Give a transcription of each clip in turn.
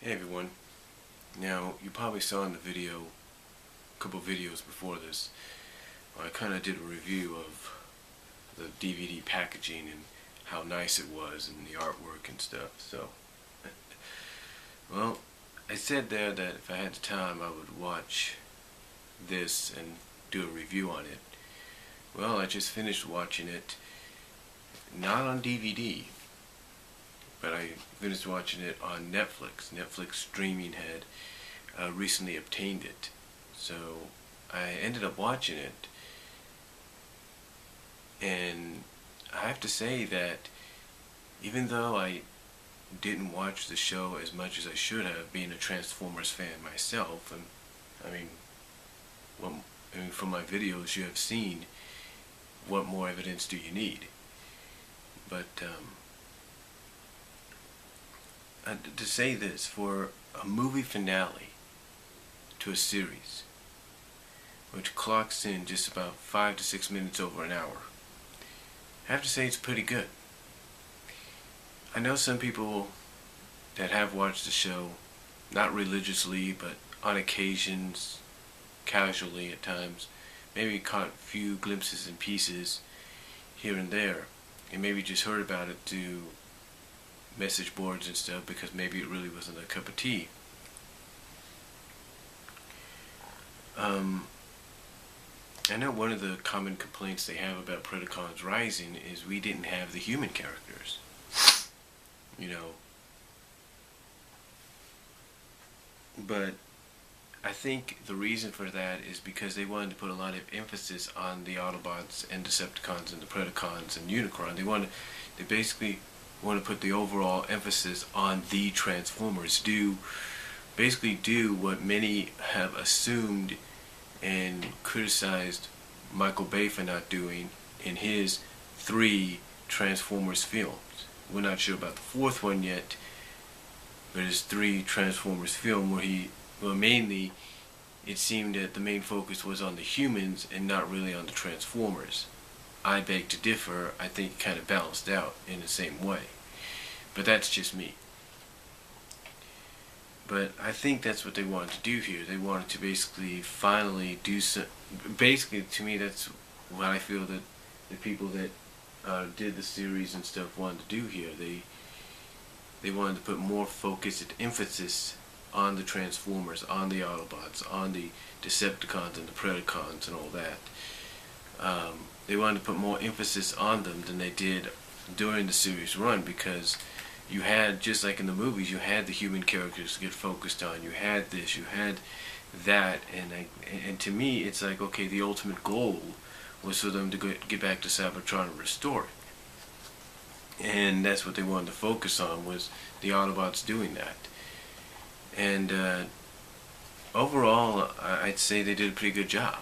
Hey everyone. Now, you probably saw in the video, a couple videos before this, I kind of did a review of the DVD packaging and how nice it was and the artwork and stuff. So, well, I said there that if I had the time I would watch this and do a review on it. Well, I just finished watching it, not on DVD, but I finished watching it on Netflix. Netflix streaming had recently obtained it, so I ended up watching it, and I have to say that even though I didn't watch the show as much as I should have, being a Transformers fan myself, and from my videos you have seen, what more evidence do you need? But to say this, for a movie finale to a series, which clocks in just about 5 to 6 minutes over an hour, I have to say it's pretty good. I know some people that have watched the show, not religiously, but on occasions, casually at times, maybe caught a few glimpses and pieces here and there, and maybe just heard about it through message boards and stuff because maybe it really wasn't a cup of tea. I know one of the common complaints they have about Predacons Rising is we didn't have the human characters. But I think the reason for that is because they wanted to put a lot of emphasis on the Autobots and Decepticons and the Predacons and Unicron. They basically want to put the overall emphasis on the Transformers. Basically do what many have assumed and criticized Michael Bay for not doing in his 3 Transformers films. We're not sure about the 4th one yet, but his 3 Transformers film where mainly it seemed that the main focus was on the humans and not really on the Transformers. I beg to differ. I think it kind of balanced out in the same way. But that's just me. But I think that's what they wanted to do here. They wanted to basically finally do some... Basically, to me, that's what I feel that the people that did the series and stuff wanted to do here. They wanted to put more focus and emphasis on the Transformers, on the Autobots, on the Decepticons and the Predacons and all that. They wanted to put more emphasis on them than they did during the series run, because you had, just like in the movies, you had the human characters to get focused on. You had this, you had that, and to me, it's like, okay, the ultimate goal was for them to get back to Cybertron and restore it. And that's what they wanted to focus on, was the Autobots doing that. And overall, I'd say they did a pretty good job.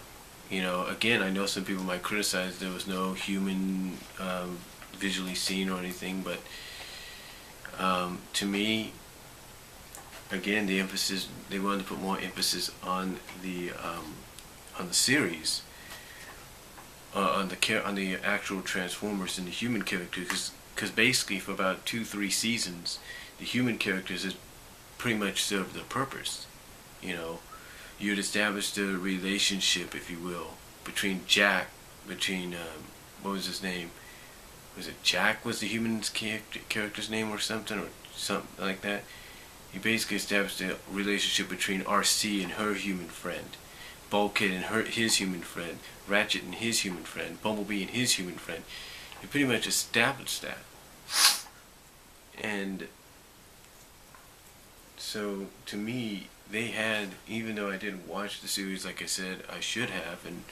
Again, I know some people might criticize there was no human visually seen or anything, but to me, again, they wanted to put more emphasis on the series, on the actual Transformers and the human characters, because basically for about 2-3 seasons, the human characters has pretty much served their purpose. You'd established a relationship, if you will, between what was his name? Was it Jack was the human's character's name or something like that? You basically established a relationship between RC and her human friend, Bulkhead and his human friend, Ratchet and his human friend, Bumblebee and his human friend. You pretty much established that. And so, to me, they had, even though I didn't watch the series like I said I should have, and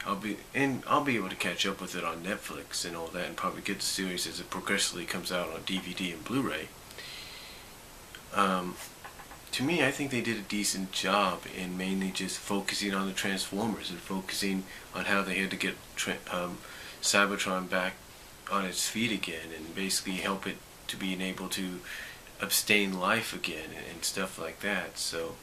I'll be able to catch up with it on Netflix and all that, and probably get the series as it progressively comes out on DVD and Blu-ray. To me, I think they did a decent job in mainly just focusing on the Transformers and focusing on how they had to get Cybertron back on its feet again, and basically help it to being able to abstain life again and stuff like that. So,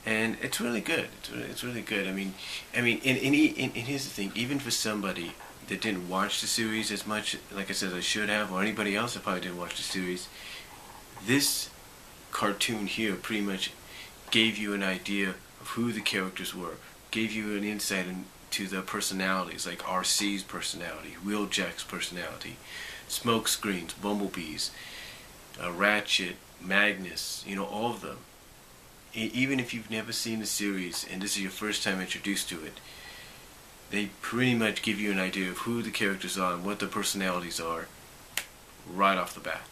and it's really good. It's really good. I mean, and here's the thing. Even for somebody that didn't watch the series as much, like I said, I should have, or anybody else that probably didn't watch the series, this cartoon here pretty much gave you an idea of who the characters were, gave you an insight into the personalities, like RC's personality, Wheeljack's personality, Smokescreen's, Bumblebee's, Ratchet, Magnus, all of them. Even if you've never seen the series and this is your first time introduced to it, they pretty much give you an idea of who the characters are and what their personalities are right off the bat.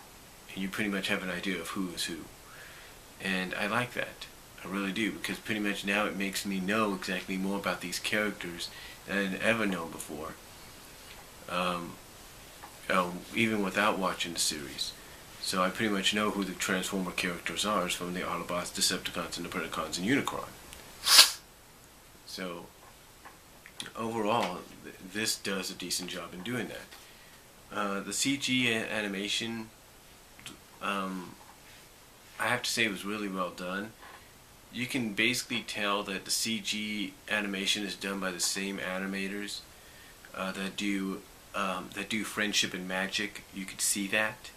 And you pretty much have an idea of who is who. And I like that. I really do, because pretty much now it makes me know exactly more about these characters than I'd ever known before. Even without watching the series. So I pretty much know who the Transformer characters are from the Autobots, Decepticons, and the Predacons and Unicron. So overall, this does a decent job in doing that. The CG animation, I have to say, it was really well done. You can basically tell that the CG animation is done by the same animators that do Friendship and Magic. You could see that.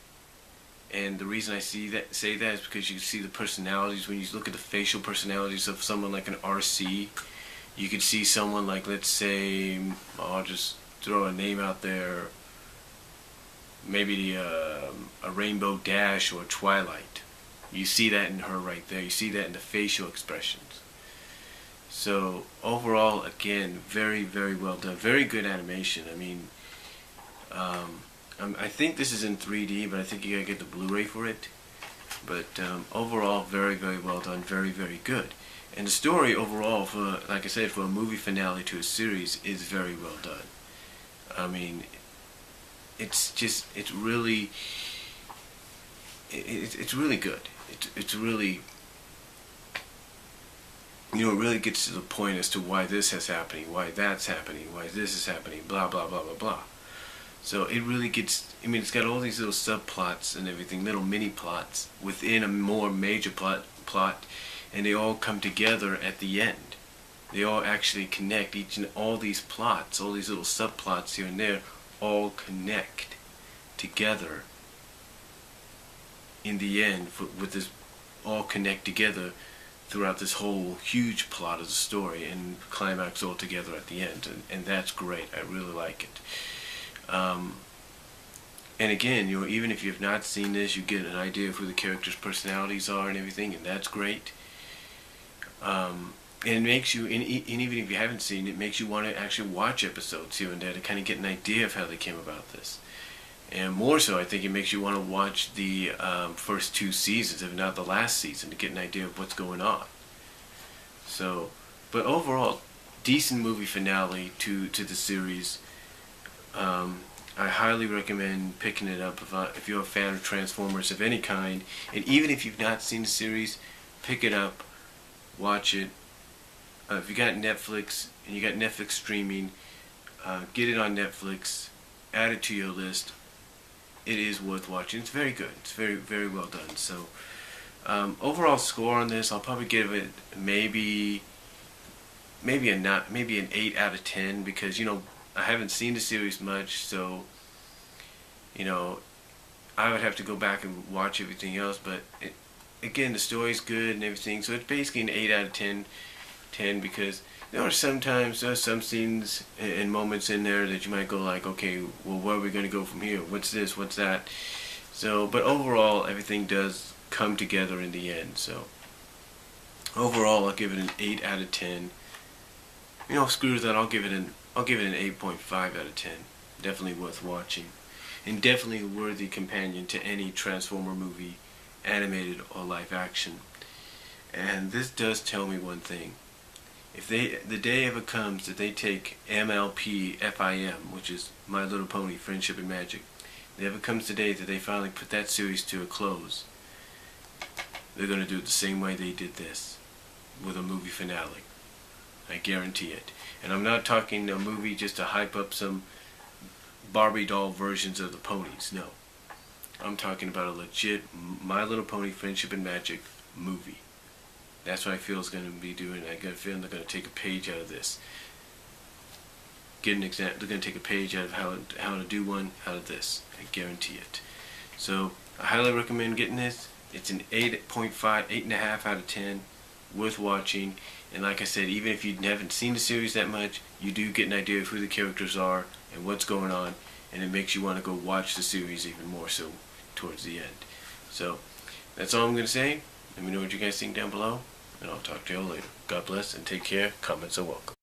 And the reason I say that is because you can see the personalities. When you look at the facial personalities of someone like an RC, you could see someone like, let's say, I'll just throw a name out there, maybe a Rainbow Dash or Twilight. You see that in her right there. You see that in the facial expressions. So overall, again, very, very well done. Very good animation. I mean, I think this is in 3D, but I think you gotta get the Blu-ray for it. But overall, very, very well done. Very, very good. And the story overall, like I said, for a movie finale to a series, is very well done. I mean, it's really good. It's really, it really gets to the point as to why this is happening, why that's happening, why this is happening, blah, blah, blah, blah, blah. So it really gets, it's got all these little subplots and everything, little mini plots within a more major plot, and they all come together at the end. They all actually connect. All these plots, all these little subplots here and there, all connect together in the end, with this, all connect together throughout this whole huge plot of the story and climax all together at the end, and that's great. I really like it. And again, even if you've not seen this, you get an idea of who the characters' personalities are and everything, and that's great. And it makes you, and even if you haven't seen it, it makes you want to actually watch episodes here and there to kind of get an idea of how they came about this. And more so, I think it makes you want to watch the first 2 seasons, if not the last season, to get an idea of what's going on. So, but overall, decent movie finale to the series. I highly recommend picking it up if you're a fan of Transformers of any kind. And even if you've not seen the series, pick it up, watch it. If you got Netflix and you got Netflix streaming, get it on Netflix, add it to your list. It is worth watching. It's very good. It's very, very well done. So overall score on this, I'll probably give it maybe an 8 out of 10, because I haven't seen the series much, so I would have to go back and watch everything else. But again, the story's good and everything, so it's basically an 8 out of 10, because there are some scenes and moments in there that you might go like, okay, well, where are we going to go from here? What's this? What's that? So, but overall, everything does come together in the end. So, overall, I'll give it an 8 out of 10. Screw that. I'll give it an 8.5 out of 10. Definitely worth watching, and definitely a worthy companion to any Transformer movie, animated or live action. And this does tell me one thing. If the day ever comes that they take MLP FIM, which is My Little Pony Friendship and Magic, if it ever comes the day that they finally put that series to a close, they're going to do it the same way they did this, with a movie finale. I guarantee it. And I'm not talking a movie just to hype up some Barbie doll versions of the ponies. No. I'm talking about a legit My Little Pony Friendship and Magic movie. That's what I feel is going to be doing. I got a feeling they're going to take a page out of this. Get an example. They're going to take a page out of how to do one out of this. I guarantee it. So I highly recommend getting this. It's an 8.5, 8.5 out of 10, worth watching. And like I said, even if you haven't seen the series that much, you do get an idea of who the characters are and what's going on, and it makes you want to go watch the series even more so towards the end. So that's all I'm going to say. Let me know what you guys think down below, and I'll talk to you all later. God bless and take care. Comments are welcome.